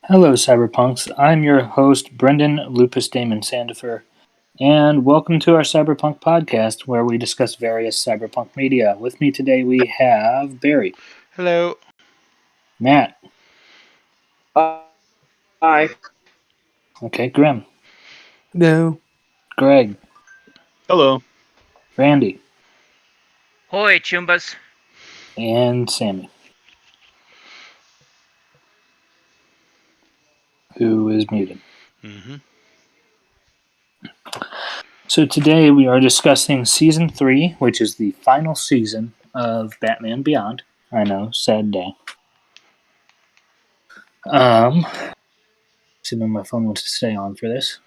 Hello, Cyberpunks. I'm your host, Brenden Lupus Daemon Sandifer, and welcome to our Cyberpunk podcast where we discuss various cyberpunk media. With me today we have Barry, Hello. Matt, Hi. okay, Grim, No. Greg, Hello. Randy, Hoi, Chumbas. and Sammy, who is muted. Mm-hmm. So today we are discussing Season 3, which is the final season of Batman Beyond. I know, sad day. Assuming my phone wants to stay on for this.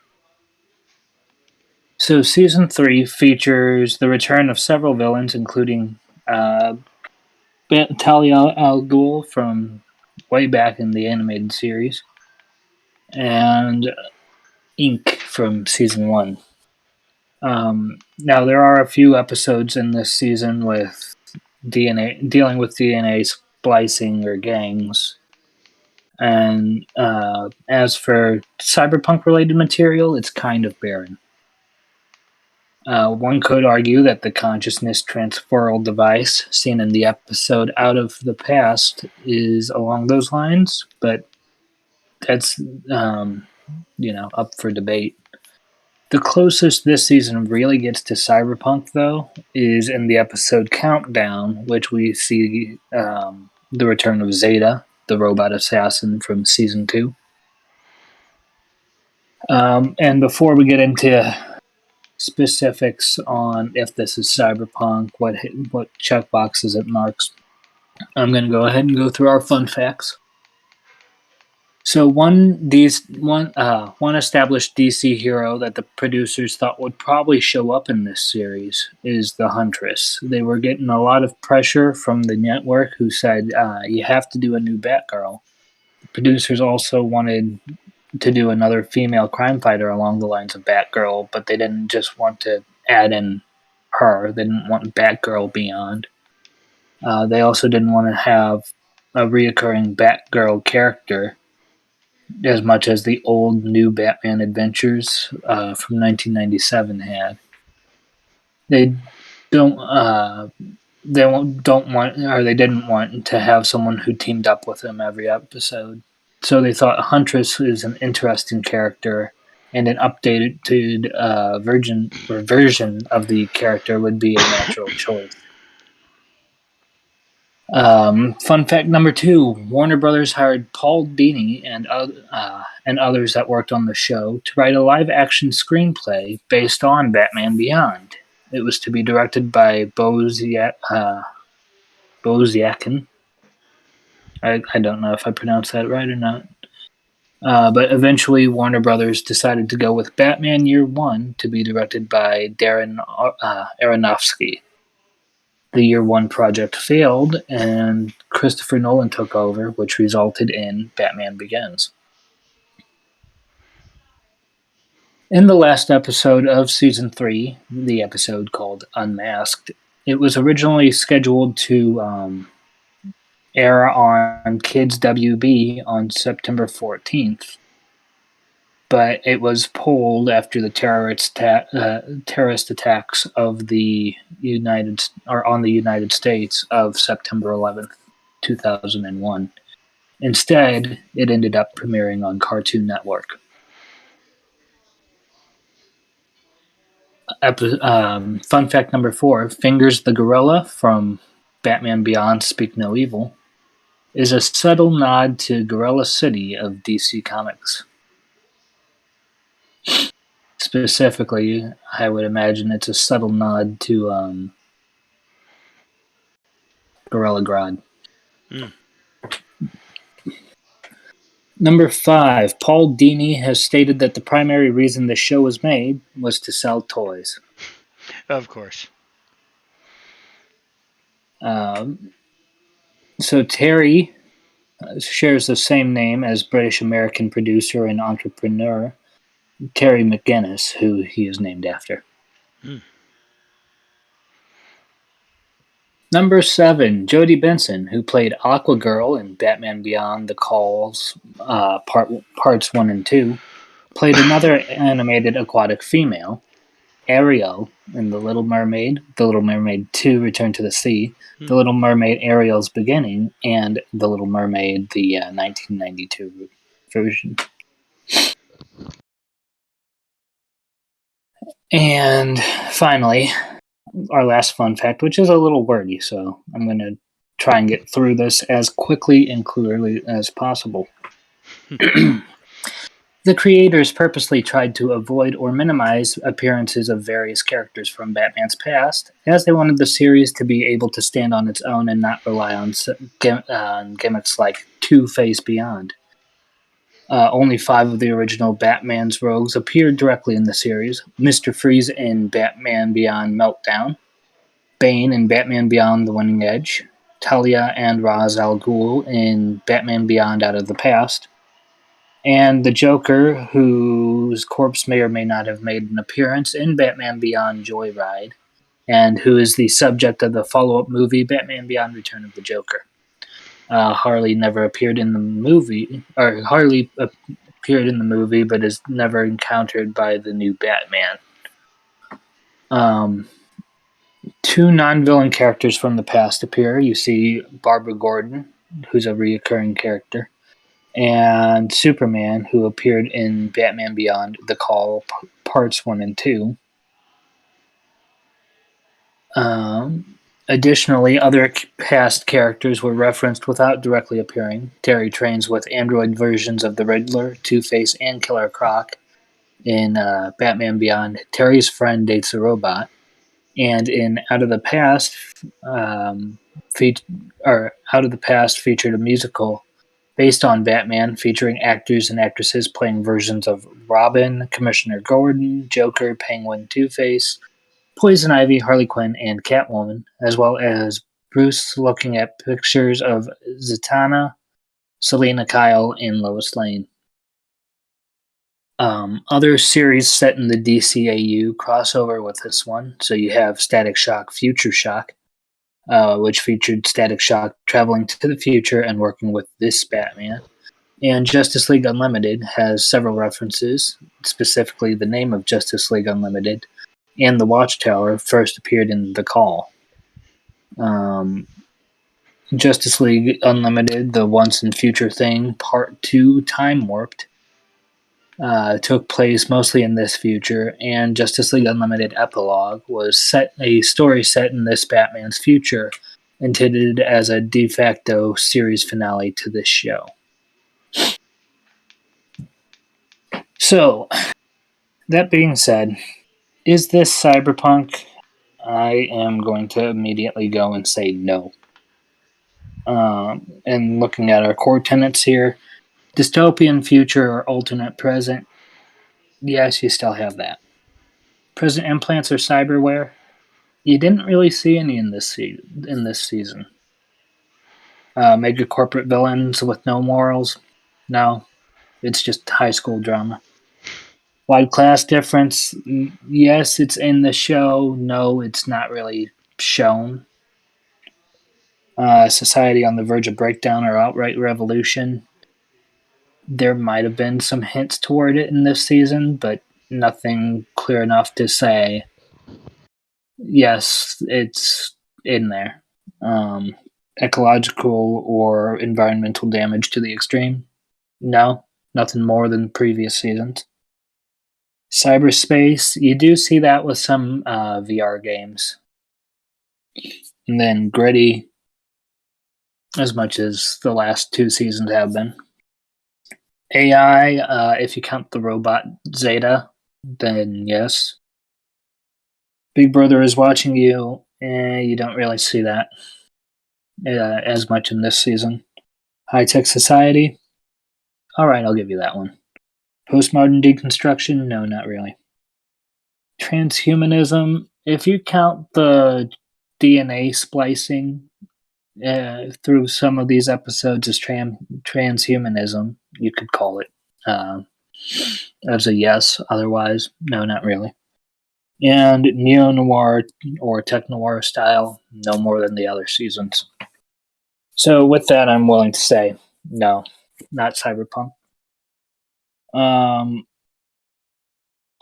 So, Season 3 features the return of several villains, including Talia al Ghul from way back in the animated series, and Ink from Season 1. Now, there are a few episodes in this season with dealing with DNA splicing or gangs. And as for cyberpunk-related material, it's kind of barren. One could argue that the consciousness transferal device seen in the episode Out of the Past is along those lines, but that's, up for debate. The closest this season really gets to cyberpunk, though, is in the episode Countdown, which we see the return of Zeta, the robot assassin from Season 2. And before we get into specifics on if this is cyberpunk, what checkboxes it marks, I'm going to go ahead and go through our fun facts. So one established DC hero that the producers thought would probably show up in this series is the Huntress. They were getting a lot of pressure from the network, who said you have to do a new Batgirl. The producers also wanted to do another female crime fighter along the lines of Batgirl, but they didn't just want to add in her. They didn't want Batgirl Beyond. They also didn't want to have a reoccurring Batgirl character as much as the old New Batman Adventures from 1997 had. They don't. They didn't want to have someone who teamed up with him every episode. So they thought Huntress is an interesting character, and an updated version of the character would be a natural choice. Fun fact number 2: Warner Brothers hired Paul Dini and others that worked on the show to write a live-action screenplay based on Batman Beyond. It was to be directed by Boziakin. I don't know if I pronounced that right or not. But eventually, Warner Brothers decided to go with Batman Year One to be directed by Darren Aronofsky. The Year One project failed, and Christopher Nolan took over, which resulted in Batman Begins. In the last episode of Season 3, the episode called Unmasked, it was originally scheduled to air on Kids WB on September 14th, but it was pulled after the terrorist attacks of the on the United States of September 11th, 2001. Instead, it ended up premiering on Cartoon Network. Fun fact number 4: Fingers the Gorilla from Batman Beyond Speak No Evil is a subtle nod to Gorilla City of DC Comics. Specifically, I would imagine it's a subtle nod to Gorilla Grodd. Number 5: Paul Dini has stated that the primary reason the show was made was to sell toys. Of course. So Terry shares the same name as British-American producer and entrepreneur Terry McGinnis, who he is named after. Number 7, Jodie Benson, who played Aqua Girl in Batman Beyond the Calls Parts 1 and 2, played another animated aquatic female, Ariel in The Little Mermaid, The Little Mermaid 2 Return to the Sea, The Little Mermaid Ariel's Beginning, and The Little Mermaid, the 1992 version. And finally, our last fun fact, which is a little wordy, so I'm going to try and get through this as quickly and clearly as possible. The creators purposely tried to avoid or minimize appearances of various characters from Batman's past, as they wanted the series to be able to stand on its own and not rely on gimmicks like Two-Face Beyond. Only 5 of the original Batman's rogues appeared directly in the series: Mr. Freeze in Batman Beyond Meltdown, Bane in Batman Beyond The Winning Edge, Talia and Ra's al Ghul in Batman Beyond Out of the Past, and the Joker, whose corpse may or may not have made an appearance in Batman Beyond Joyride, and who is the subject of the follow-up movie Batman Beyond Return of the Joker. Harley never appeared in the movie, or Harley appeared in the movie, but is never encountered by the new Batman. 2 non-villain characters from the past appear. You see Barbara Gordon, who's a reoccurring character, and Superman, who appeared in Batman Beyond The Call Parts 1 and 2. Additionally, other past characters were referenced without directly appearing. Terry trains with android versions of the Riddler, Two-Face, and Killer Croc in Batman Beyond. Terry's friend dates a robot. And in Out of the Past, featured a musical based on Batman, featuring actors and actresses playing versions of Robin, Commissioner Gordon, Joker, Penguin, Two-Face, Poison Ivy, Harley Quinn, and Catwoman, as well as Bruce looking at pictures of Zatanna, Selena Kyle, and Lois Lane. Other series set in the DCAU crossover with this one. So you have Static Shock, Future Shock, which featured Static Shock traveling to the future and working with this Batman. And Justice League Unlimited has several references, specifically the name of Justice League Unlimited, and the Watchtower first appeared in The Call. Justice League Unlimited, the Once and Future Thing, Part 2, Time Warped, took place mostly in this future, and Justice League Unlimited Epilogue was a story set in this Batman's future, intended as a de facto series finale to this show. So, that being said, is this Cyberpunk? I am going to immediately go and say no. And looking at our core tenets here, dystopian future or alternate present, yes, you still have that. Present implants or cyberware, you didn't really see any in this season. Mega corporate villains with no morals, no, it's just high school drama. Wide class difference, yes, it's in the show, no, it's not really shown. Society on the verge of breakdown or outright revolution, there might have been some hints toward it in this season, but nothing clear enough to say, yes, it's in there. Ecological or environmental damage to the extreme? No, nothing more than previous seasons. Cyberspace, you do see that with some VR games. And then gritty, as much as the last 2 seasons have been. AI, if you count the robot Zeta, then yes. Big Brother is watching you, you don't really see that as much in this season. High-tech society, alright, I'll give you that one. Postmodern deconstruction, no, not really. Transhumanism, if you count the DNA splicing through some of these episodes as transhumanism, you could call it as a yes. Otherwise, no, not really. and neo-noir or tech-noir style no more than the other seasons. So with that, I'm willing to say no, not Cyberpunk.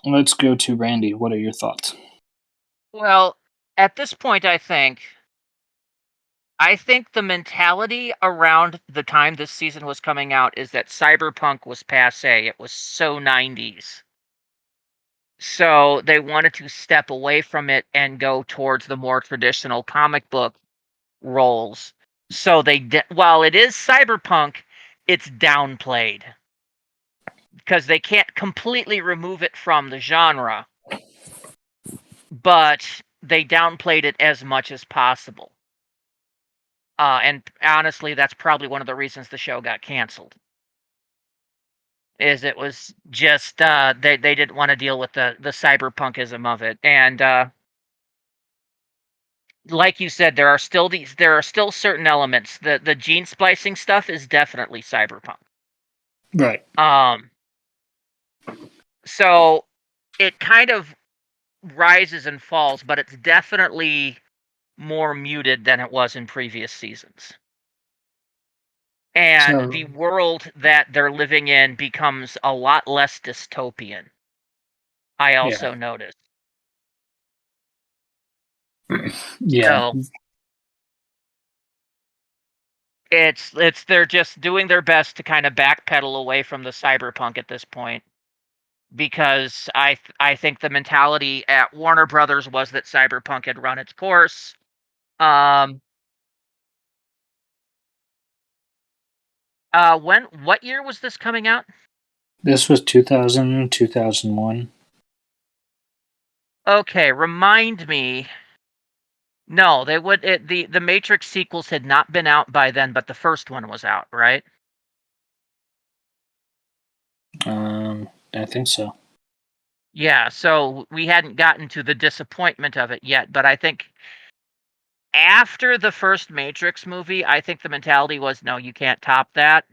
Let's go to Randy. What are your thoughts? Well, at this point, I think the mentality around the time this season was coming out is that Cyberpunk was passé. It was so 90s. So they wanted to step away from it and go towards the more traditional comic book roles. So while it is Cyberpunk, it's downplayed because they can't completely remove it from the genre, but they downplayed it as much as possible. And honestly, that's probably one of the reasons the show got canceled. Is it was just they didn't want to deal with the cyberpunkism of it, and like you said, there are still certain elements. The gene splicing stuff is definitely cyberpunk. Right. So it kind of rises and falls, but it's definitely more muted than it was in previous seasons. And the world that they're living in becomes a lot less dystopian. I also noticed. Yeah. So it's they're just doing their best to kind of backpedal away from the cyberpunk at this point, because I think the mentality at Warner Brothers was that cyberpunk had run its course. What year was this coming out? This was 2000, 2001. Okay, remind me. No, the Matrix sequels had not been out by then, but the first one was out, right? I think so. Yeah, so we hadn't gotten to the disappointment of it yet, but I think after the first Matrix movie, I think the mentality was, no, you can't top that.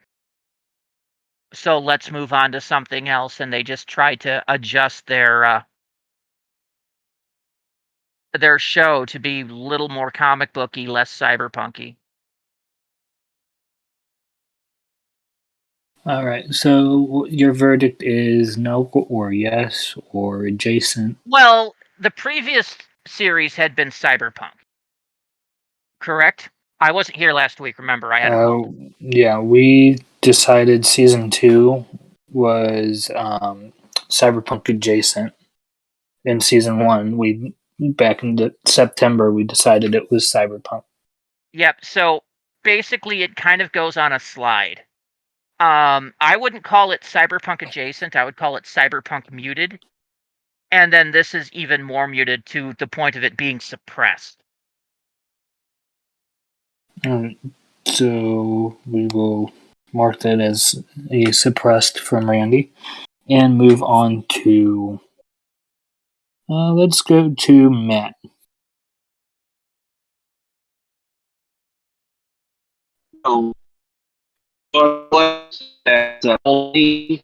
So let's move on to something else, and they just tried to adjust their show to be a little more comic booky, less cyberpunky. All right. So your verdict is no or yes or adjacent? Well, the previous series had been cyberpunk, correct? I wasn't here last week, remember, I had a cold. Yeah, we decided season 2 was Cyberpunk adjacent. In season 1, back in September, we decided it was Cyberpunk. Yep, so basically it kind of goes on a slide. I wouldn't call it cyberpunk adjacent, I would call it cyberpunk muted. And then this is even more muted to the point of it being suppressed. So we will mark that as a suppressed from Randy and move on to let's go to Matt. That only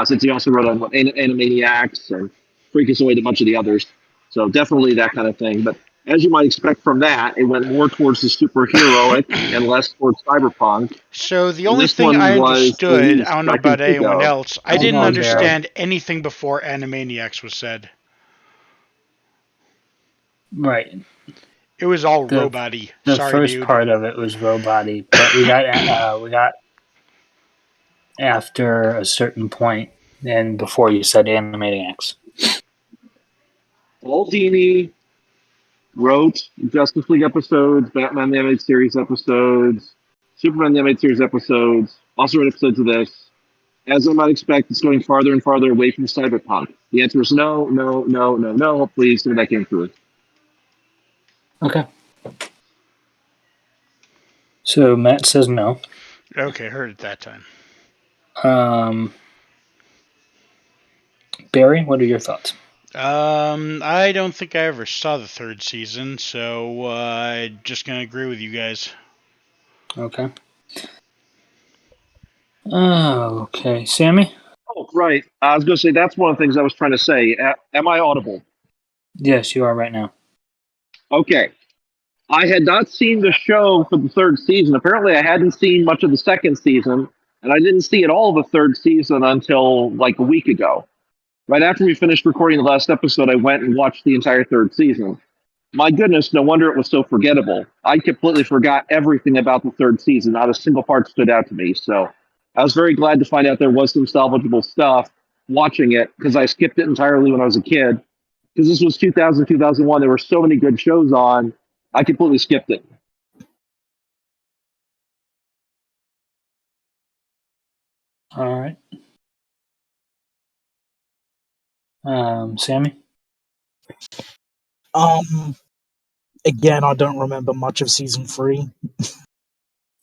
since he also wrote on Animaniacs and Freakazoid, a bunch of the others. So definitely that kind of thing. But as you might expect from that, it went more towards the superheroic and less towards cyberpunk. So the only thing I understood, I don't know about anyone else, I didn't understand anything before Animaniacs was said. Right. It was all robot-y. The Sorry, first dude. part of it was robot-y, but we got after a certain point, and before you said Animaniacs. Paul Dini wrote Justice League episodes, Batman the Animated Series episodes, Superman the Animated Series episodes, also wrote episodes of this. As I might expect, it's going farther and farther away from cyberpunk. The answer is no, no, no, no, no. Hopefully, some of that came through. Okay. So Matt says no. Okay, heard it that time. Barry, what are your thoughts? I don't think I ever saw the third season, so I'm just gonna agree with you guys. Okay. Okay, Sammy? Oh, right. I was going to say that's one of the things I was trying to say. Am I audible? Yes, you are right now. Okay. I had not seen the show for the third season. Apparently, I hadn't seen much of the second season, and I didn't see it all of the third season until like a week ago. Right after we finished recording the last episode, I went and watched the entire third season. My goodness, no wonder it was so forgettable. I completely forgot everything about the third season. Not a single part stood out to me. So I was very glad to find out there was some salvageable stuff watching it because I skipped it entirely when I was a kid. Because this was 2000, 2001. There were so many good shows on. I completely skipped it. All right. Sammy? Again, I don't remember much of season 3.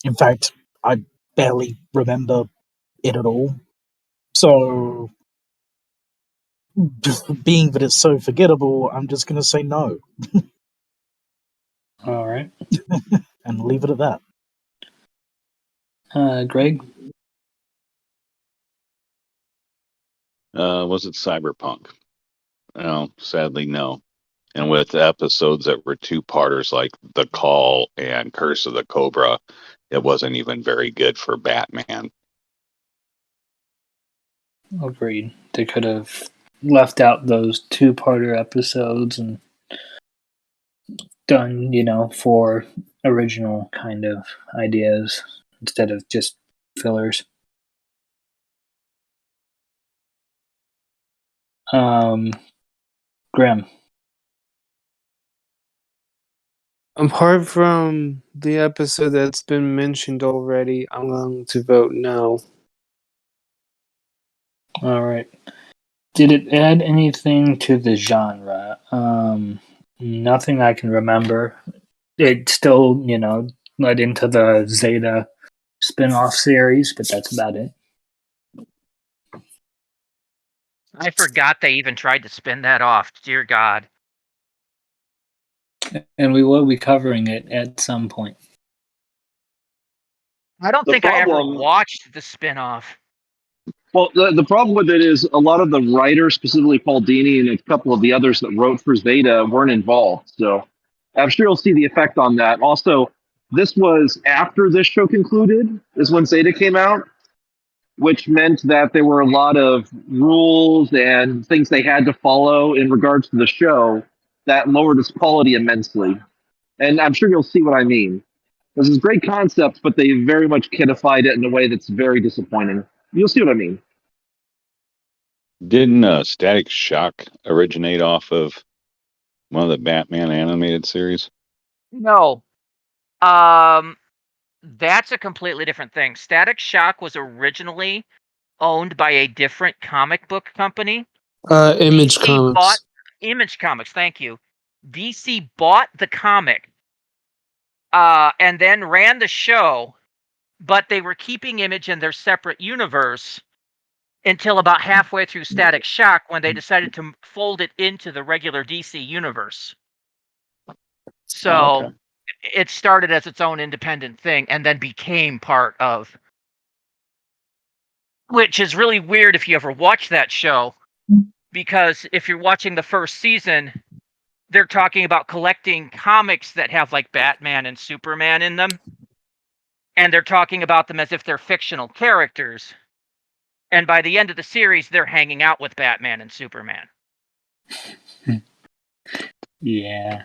In fact, I barely remember it at all. So, being that it's so forgettable, I'm just going to say no. All right. And leave it at that. Greg? Was it Cyberpunk? No, sadly, no. And with episodes that were two-parters like The Call and Curse of the Cobra, it wasn't even very good for Batman. Agreed. They could have left out those two-parter episodes and done, for original kind of ideas instead of just fillers. Grim. Apart from the episode that's been mentioned already, I'm going to vote no. All right. Did it add anything to the genre? Nothing I can remember. It still, led into the Zeta spin-off series, but that's about it. I forgot they even tried to spin that off. Dear God. And we will be covering it at some point. I don't think I ever watched the spin-off. Well, the problem with it is a lot of the writers, specifically Paul Dini and a couple of the others that wrote for Zeta, weren't involved. So I'm sure you'll see the effect on that. Also, this was after this show concluded, is when Zeta came out, which meant that there were a lot of rules and things they had to follow in regards to the show that lowered its quality immensely. And I'm sure you'll see what I mean. This is great concepts, but they very much kiddified it in a way that's very disappointing. You'll see what I mean. Didn't Static Shock originate off of one of the Batman animated series? No. That's a completely different thing. Static Shock was originally owned by a different comic book company. Image Comics. Image Comics, thank you. DC bought the comic and then ran the show, but they were keeping Image in their separate universe until about halfway through Static Shock when they decided to fold it into the regular DC universe. So it started as its own independent thing and then became part of, which is really weird if you ever watch that show, because if you're watching the first season, they're talking about collecting comics that have like Batman and Superman in them, and they're talking about them as if they're fictional characters. And by the end of the series, they're hanging out with Batman and Superman. Yeah.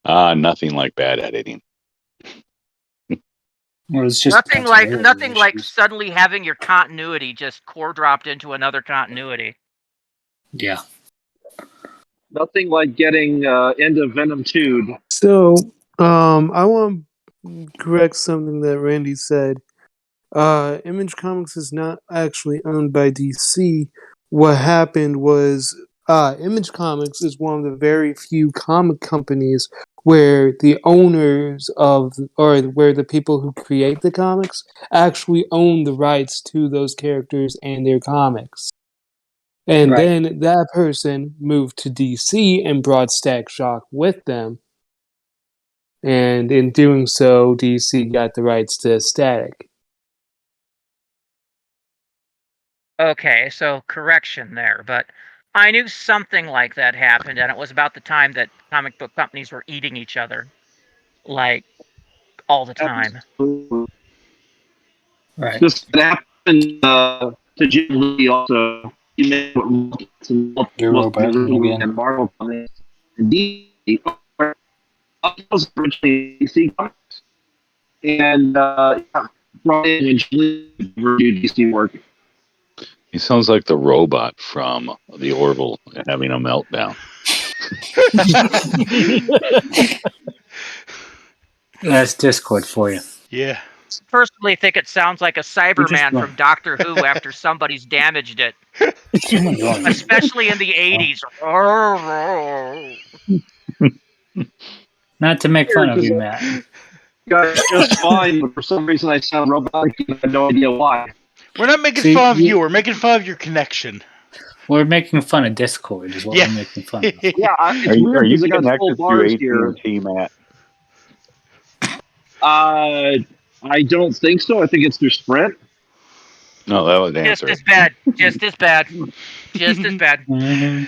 Nothing like bad editing. Well, it's just nothing like suddenly having your continuity just core dropped into another continuity. Yeah. Nothing like getting into Venom 2'd. So, I want to correct something that Randy said. Image Comics is not actually owned by DC. What happened was Image Comics is one of the very few comic companies where the owners of, or where the people who create the comics actually own the rights to those characters and their comics. And then that person moved to DC and brought Khzhak with them. And in doing so, DC got the rights to Static. Okay, so correction there, but I knew something like that happened, and it was about the time that comic book companies were eating each other, like, all the time. Absolutely. Right. This happened to Jim Lee also. He made Your robot again. and Marvel comics. And DC was originally DC comics. And Brian and Jim Lee reviewed DC work. He sounds like the robot from the Orville having a meltdown. That's Discord for you. Yeah. Personally think it sounds like a Cyberman from Doctor Who after somebody's damaged it. Especially in the 80s. Not to make fun of you, Matt. Guys, just fine, but for some reason I sound robotic and I have no idea why. We're not making fun of you. We're making fun of your connection. We're making fun of Discord is what we're making fun of. Yeah, it's weird because I got full bars here. Matt? I don't think so. I think it's through Sprint. No, that would answer. Just as bad. Just as bad. Just as bad. Mm-hmm.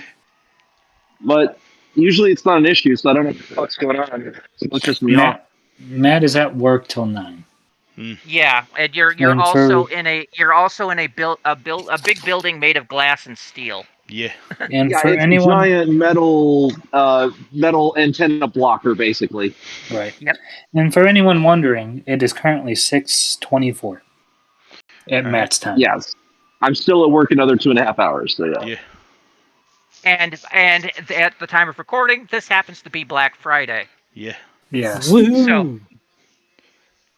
But usually it's not an issue, so I don't know what's going on. It's just me off. Matt is at work till 9. Yeah, and you're also in a big building made of glass and steel. Yeah. And yeah, for it's anyone, a giant metal antenna blocker, basically. Right. Yep. And for anyone wondering, it is currently 6:24 at Matt's time. Yes, I'm still at work another 2.5 hours. So yeah. And at the time of recording, this happens to be Black Friday. Yeah. Yes. So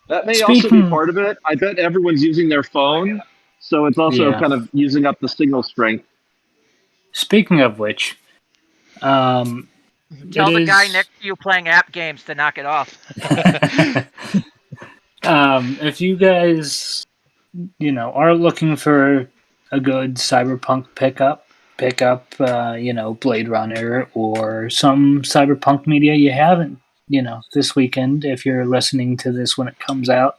that may also be part of it. I bet everyone's using their phone, so it's also kind of using up the signal strength. Speaking of which, tell the guy next to you playing app games to knock it off. If you guys, are looking for a good Cyberpunk pick up, Blade Runner or some Cyberpunk media you haven't, this weekend, if you're listening to this when it comes out.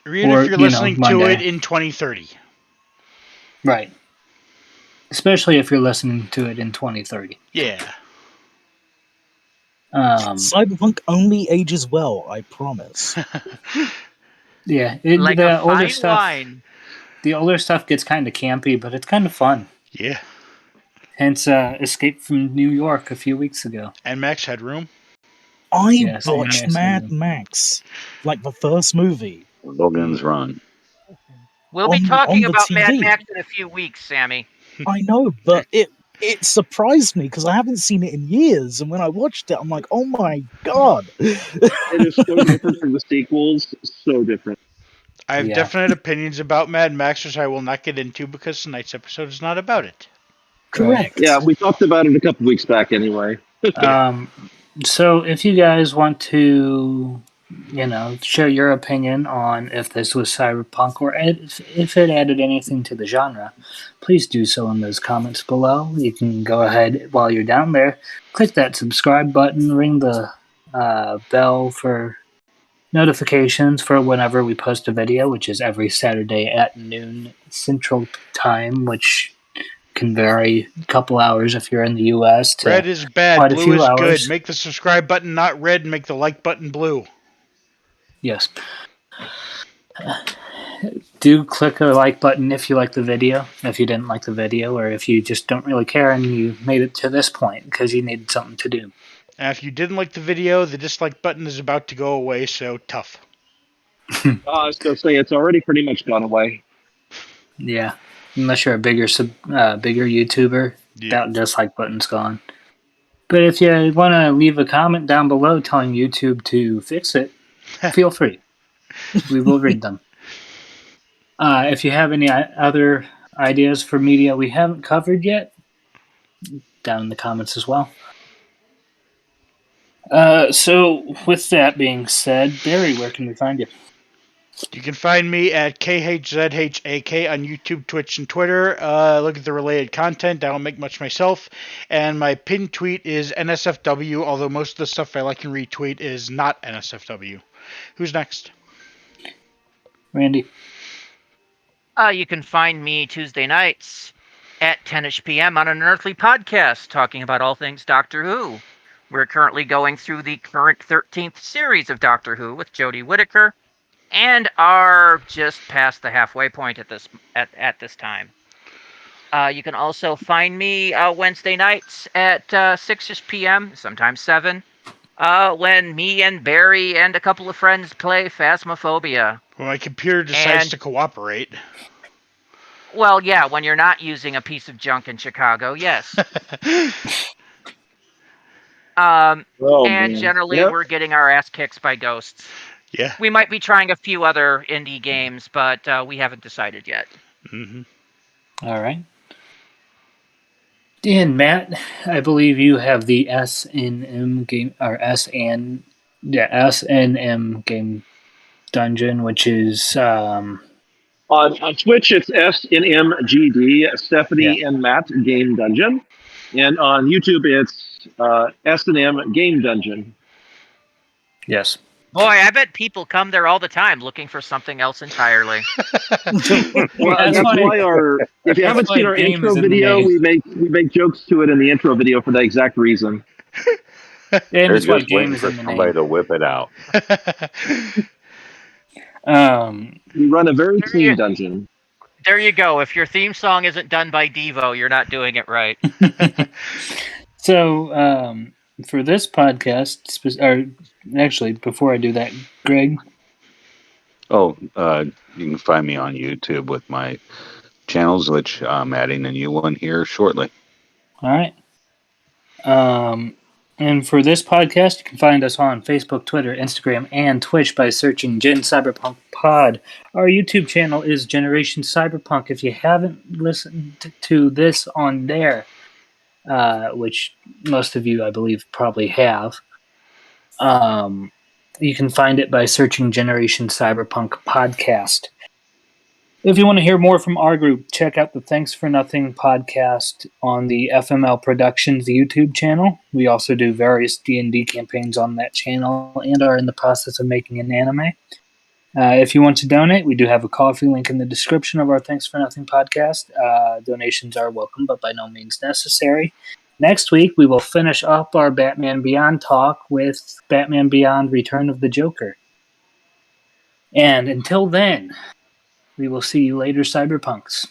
Or even if you're listening to it in 2030. Right. Especially if you're listening to it in 2030. Yeah. Cyberpunk only ages well, I promise. Yeah. Like the a older fine stuff, wine. The older stuff gets kind of campy, but it's kind of fun. Yeah. Hence, Escape from New York a few weeks ago. And Max Headroom. I watched Mad Max, like the first movie. Logan's Run. We'll be talking about Mad Max in a few weeks, Sammy. I know, but it surprised me because I haven't seen it in years, and when I watched it, I'm like, oh my god. It is so different from the sequels, so different. I have definite opinions about Mad Max, which I will not get into because tonight's episode is not about it. Correct. Yeah, we talked about it a couple weeks back anyway. So if you guys want to, share your opinion on if this was Cyberpunk or if it added anything to the genre, please do so in those comments below. You can go ahead while you're down there, click that subscribe button, ring the bell for notifications for whenever we post a video, which is every Saturday at noon Central Time, which can vary a couple hours if you're in the U.S. Red is bad, blue is hours. good. Make the subscribe button not red and make the like button blue. Yes. Do click a like button if you like the video, if you didn't like the video, or if you just don't really care and you made it to this point because you needed something to do. And if you didn't like the video, the dislike button is about to go away, so tough. I was going to say, it's already pretty much gone away. Yeah. Unless you're a bigger YouTuber, that dislike button's gone. But if you want to leave a comment down below telling YouTube to fix it, feel free. We will read them. If you have any other ideas for media we haven't covered yet, down in the comments as well. So, with that being said, Barry, where can we find you? You can find me at KHZHAK on YouTube, Twitch, and Twitter. Look at the related content. I don't make much myself. And my pinned tweet is NSFW, although most of the stuff I like and retweet is not NSFW. Who's next? Randy. You can find me Tuesday nights at 10ish p.m. on an Unearthly podcast talking about all things Doctor Who. We're currently going through the current 13th series of Doctor Who with Jodie Whittaker, and are just past the halfway point at this time. You can also find me Wednesday nights at 6ish p.m., sometimes 7, when me and Barry and a couple of friends play Phasmophobia. When my computer decides to cooperate. Well, yeah, when you're not using a piece of junk in Chicago, yes. Generally, we're getting our ass kicked by ghosts. Yeah. We might be trying a few other indie games, but we haven't decided yet. Mm-hmm. All right. And Matt, I believe you have the SNM game, or SNM game dungeon, which is on Twitch. It's SNMGD, Stephanie and Matt Game Dungeon, and on YouTube it's SNM Game Dungeon. Yes. Boy, I bet people come there all the time looking for something else entirely. Well, that's why if you haven't seen our intro video, we make jokes to it in the intro video for that exact reason. And they're just waiting for somebody to whip it out. We run a very clean dungeon. There you go. If your theme song isn't done by Devo, you're not doing it right. So, for this podcast, or actually, before I do that, Greg? Oh, you can find me on YouTube with my channels, which I'm adding a new one here shortly. All right. And for this podcast, you can find us on Facebook, Twitter, Instagram, and Twitch by searching Gen Cyberpunk Pod. Our YouTube channel is Generation Cyberpunk. If you haven't listened to this on there, which most of you, I believe, probably have, you can find it by searching Generation Cyberpunk Podcast. If you want to hear more from our group, check out the Thanks for Nothing podcast on the FML Productions YouTube channel. We also do various D&D campaigns on that channel and are in the process of making an anime. If you want to donate, we do have a Ko-fi link in the description of our Thanks for Nothing podcast. Donations are welcome, but by no means necessary. Next week, we will finish up our Batman Beyond talk with Batman Beyond Return of the Joker. And until then, we will see you later, Cyberpunks.